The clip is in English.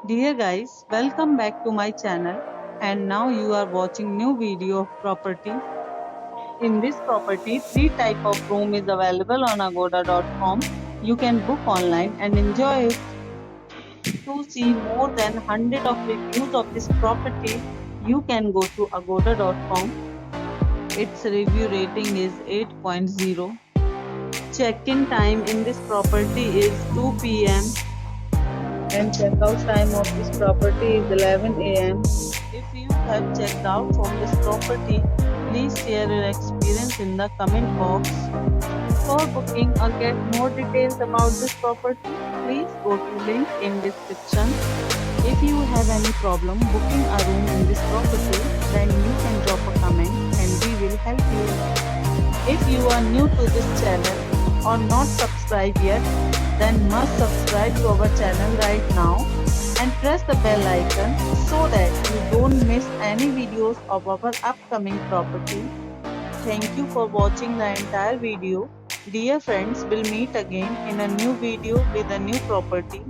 Dear guys, welcome back to my channel and now you are watching new video of property. In this property, three type of room is available on agoda.com. You can book online and enjoy it. To see more than 100 of reviews of this property, you can go to agoda.com. Its review rating is 8.0. Check-in time in this property is 2 p.m. and checkout time of this property is 11 a.m. If you have checked out from this property, please share your experience in the comment box. For booking or get more details about this property, please go to link in description. If you have any problem booking a room in this property, then you can drop a comment and we will help you. If you are new to this channel or not subscribed yet, then must subscribe to our channel right now and press the bell icon so that you don't miss any videos of our upcoming property. Thank you for watching the entire video. Dear friends, we'll meet again in a new video with a new property.